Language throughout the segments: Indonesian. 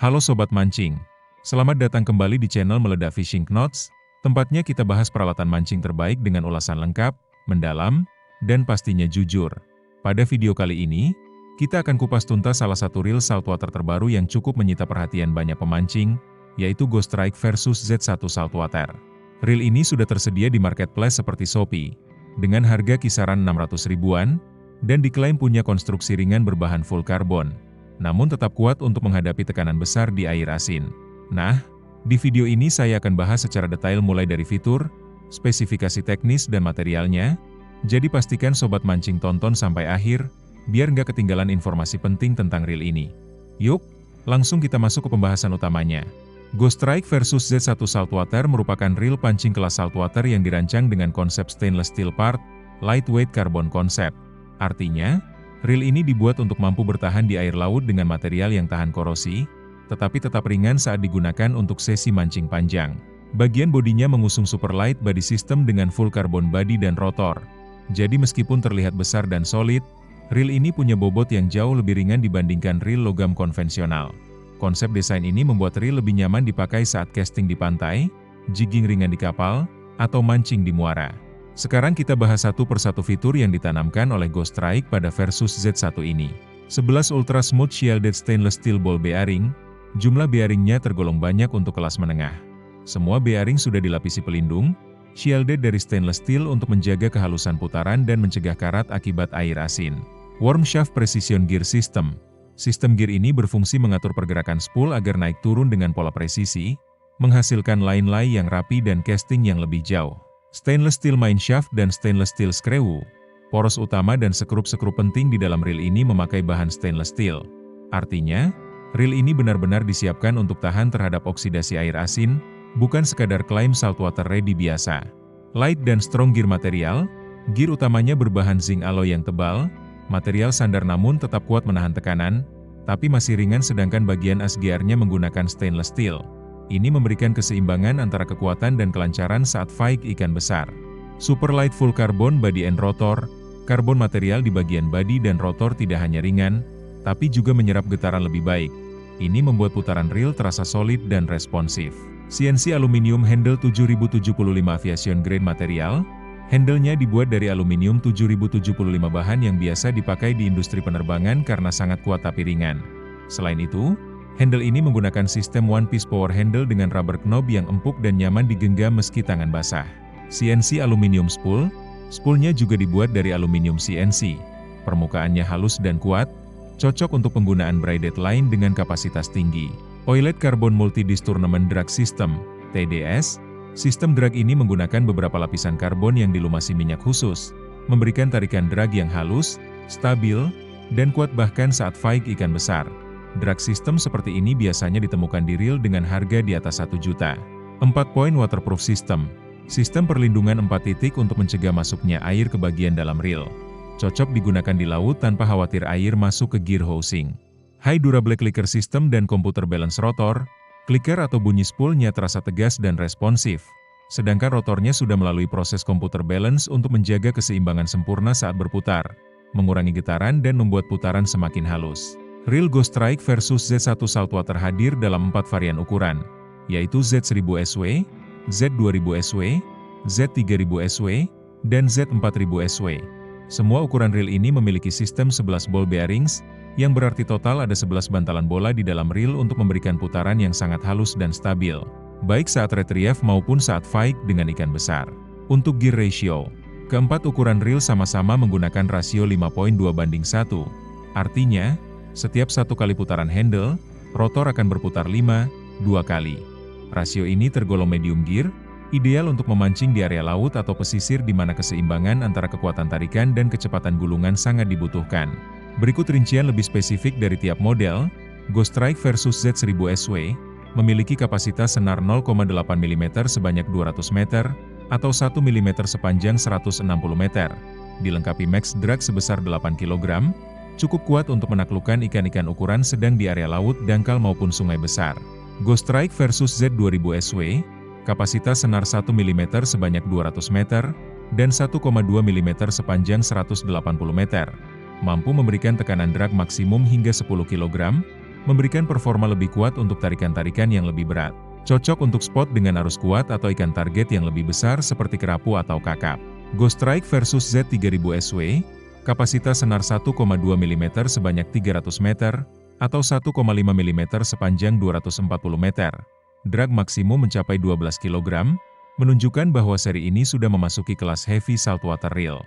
Halo Sobat Mancing, selamat datang kembali di channel Meledak Fishing Knots, tempatnya kita bahas peralatan mancing terbaik dengan ulasan lengkap, mendalam, dan pastinya jujur. Pada video kali ini, kita akan kupas tuntas salah satu reel saltwater terbaru yang cukup menyita perhatian banyak pemancing, yaitu Ghost Strike versus Z1 Saltwater. Reel ini sudah tersedia di marketplace seperti Shopee, dengan harga kisaran 600 ribuan, dan diklaim punya konstruksi ringan berbahan full karbon, namun tetap kuat untuk menghadapi tekanan besar di air asin. Nah, di video ini saya akan bahas secara detail mulai dari fitur, spesifikasi teknis dan materialnya, jadi pastikan Sobat Mancing tonton sampai akhir, biar nggak ketinggalan informasi penting tentang reel ini. Yuk, langsung kita masuk ke pembahasan utamanya. Ghost Strike versus Z1 Saltwater merupakan reel pancing kelas saltwater yang dirancang dengan konsep stainless steel part, lightweight carbon concept. Artinya, reel ini dibuat untuk mampu bertahan di air laut dengan material yang tahan korosi, tetapi tetap ringan saat digunakan untuk sesi mancing panjang. Bagian bodinya mengusung super light body system dengan full carbon body dan rotor. Jadi meskipun terlihat besar dan solid, reel ini punya bobot yang jauh lebih ringan dibandingkan reel logam konvensional. Konsep desain ini membuat reel lebih nyaman dipakai saat casting di pantai, jigging ringan di kapal, atau mancing di muara. Sekarang kita bahas satu persatu fitur yang ditanamkan oleh Ghost Strike pada versus Z1 ini. 11 Ultra Smooth Shielded Stainless Steel Ball Bearing, jumlah bearingnya tergolong banyak untuk kelas menengah. Semua bearing sudah dilapisi pelindung, shielded dari stainless steel untuk menjaga kehalusan putaran dan mencegah karat akibat air asin. Worm Shaft Precision Gear System. Sistem gear ini berfungsi mengatur pergerakan spool agar naik turun dengan pola presisi, menghasilkan line-lay yang rapi dan casting yang lebih jauh. Stainless steel main shaft dan stainless steel screw. Poros utama dan sekrup-sekrup penting di dalam reel ini memakai bahan stainless steel. Artinya, reel ini benar-benar disiapkan untuk tahan terhadap oksidasi air asin, bukan sekadar klaim saltwater ready biasa. Light dan strong gear material, gear utamanya berbahan zinc alloy yang tebal, material sandar namun tetap kuat menahan tekanan, tapi masih ringan sedangkan bagian as gearnya menggunakan stainless steel. Ini memberikan keseimbangan antara kekuatan dan kelancaran saat fight ikan besar. Super light full carbon body and rotor, karbon material di bagian body dan rotor tidak hanya ringan, tapi juga menyerap getaran lebih baik. Ini membuat putaran reel terasa solid dan responsif. CNC Aluminium Handle 7075 Aviation Grade Material. Handle-nya dibuat dari aluminium 7075 bahan yang biasa dipakai di industri penerbangan karena sangat kuat tapi ringan. Selain itu, handle ini menggunakan sistem one-piece power handle dengan rubber knob yang empuk dan nyaman digenggam meski tangan basah. CNC Aluminium Spool. Spoolnya juga dibuat dari aluminium CNC. Permukaannya halus dan kuat, cocok untuk penggunaan braided line dengan kapasitas tinggi. Oiled Carbon Multi-Disc Tournament Drag System, TDS. Sistem drag ini menggunakan beberapa lapisan karbon yang dilumasi minyak khusus, memberikan tarikan drag yang halus, stabil, dan kuat bahkan saat fight ikan besar. Drag system seperti ini biasanya ditemukan di reel dengan harga di atas 1 juta. 4-point waterproof system. Sistem perlindungan 4 titik untuk mencegah masuknya air ke bagian dalam reel. Cocok digunakan di laut tanpa khawatir air masuk ke gear housing. High durable clicker system dan computer balance rotor. Clicker atau bunyi spoolnya terasa tegas dan responsif. Sedangkan rotornya sudah melalui proses computer balance untuk menjaga keseimbangan sempurna saat berputar, mengurangi getaran dan membuat putaran semakin halus. Reel Ghost Strike versus Z1 Saltwater hadir dalam 4 varian ukuran, yaitu Z1000SW, Z2000SW, Z3000SW, dan Z4000SW. Semua ukuran reel ini memiliki sistem 11 ball bearings, yang berarti total ada 11 bantalan bola di dalam reel untuk memberikan putaran yang sangat halus dan stabil, baik saat retrieve maupun saat fight dengan ikan besar. Untuk gear ratio, keempat ukuran reel sama-sama menggunakan rasio 5.2:1. Artinya, setiap satu kali putaran handle, rotor akan berputar 2 kali. Rasio ini tergolong medium gear, ideal untuk memancing di area laut atau pesisir di mana keseimbangan antara kekuatan tarikan dan kecepatan gulungan sangat dibutuhkan. Berikut rincian lebih spesifik dari tiap model. Ghost Strike versus Z1000SW memiliki kapasitas senar 0,8 mm sebanyak 200 meter, atau 1 mm sepanjang 160 meter. Dilengkapi max drag sebesar 8 kg, cukup kuat untuk menaklukkan ikan-ikan ukuran sedang di area laut, dangkal maupun sungai besar. Ghost Strike versus Z2000SW, kapasitas senar 1 mm sebanyak 200 meter, dan 1,2 mm sepanjang 180 meter. Mampu memberikan tekanan drag maksimum hingga 10 kg, memberikan performa lebih kuat untuk tarikan-tarikan yang lebih berat. Cocok untuk spot dengan arus kuat atau ikan target yang lebih besar seperti kerapu atau kakap. Ghost Strike versus Z3000 SW, kapasitas senar 1,2 mm sebanyak 300 meter, atau 1,5 mm sepanjang 240 meter. Drag maksimum mencapai 12 kg, menunjukkan bahwa seri ini sudah memasuki kelas heavy saltwater reel.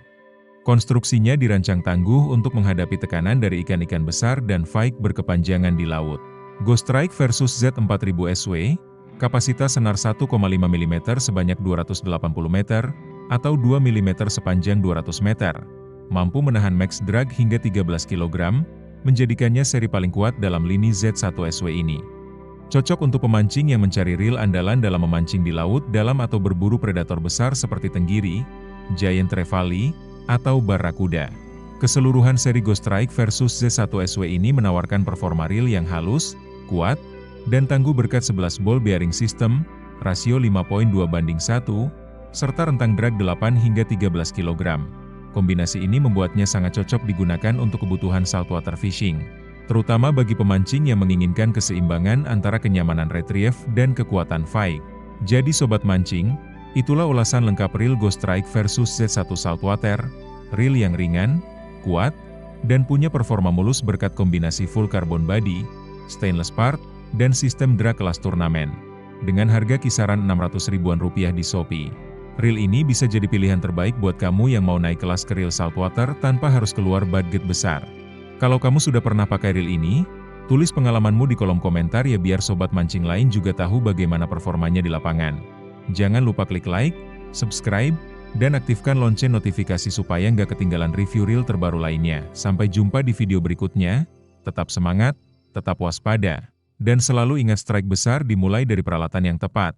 Konstruksinya dirancang tangguh untuk menghadapi tekanan dari ikan-ikan besar dan fight berkepanjangan di laut. Ghost Strike versus Z4000 SW, kapasitas senar 1,5 mm sebanyak 280 meter, atau 2 mm sepanjang 200 meter, mampu menahan max drag hingga 13 kg, menjadikannya seri paling kuat dalam lini Z1SW ini. Cocok untuk pemancing yang mencari reel andalan dalam memancing di laut dalam atau berburu predator besar seperti tenggiri, giant trevally, atau barracuda. Keseluruhan seri Ghost Strike versus Z1SW ini menawarkan performa reel yang halus, kuat, dan tangguh berkat 11 ball bearing system, rasio 5.2:1, serta rentang drag 8 hingga 13 kg. Kombinasi ini membuatnya sangat cocok digunakan untuk kebutuhan saltwater fishing, terutama bagi pemancing yang menginginkan keseimbangan antara kenyamanan retrieve dan kekuatan fight. Jadi sobat mancing, itulah ulasan lengkap reel Ghost Strike versus Z1 Saltwater, reel yang ringan, kuat, dan punya performa mulus berkat kombinasi full carbon body, stainless part, dan sistem drag kelas turnamen. Dengan harga kisaran 600 ribuan rupiah di Shopee. Reel ini bisa jadi pilihan terbaik buat kamu yang mau naik kelas ke reel saltwater tanpa harus keluar budget besar. Kalau kamu sudah pernah pakai reel ini, tulis pengalamanmu di kolom komentar ya biar sobat mancing lain juga tahu bagaimana performanya di lapangan. Jangan lupa klik like, subscribe, dan aktifkan lonceng notifikasi supaya nggak ketinggalan review reel terbaru lainnya. Sampai jumpa di video berikutnya, tetap semangat, tetap waspada. Dan selalu ingat strike besar dimulai dari peralatan yang tepat.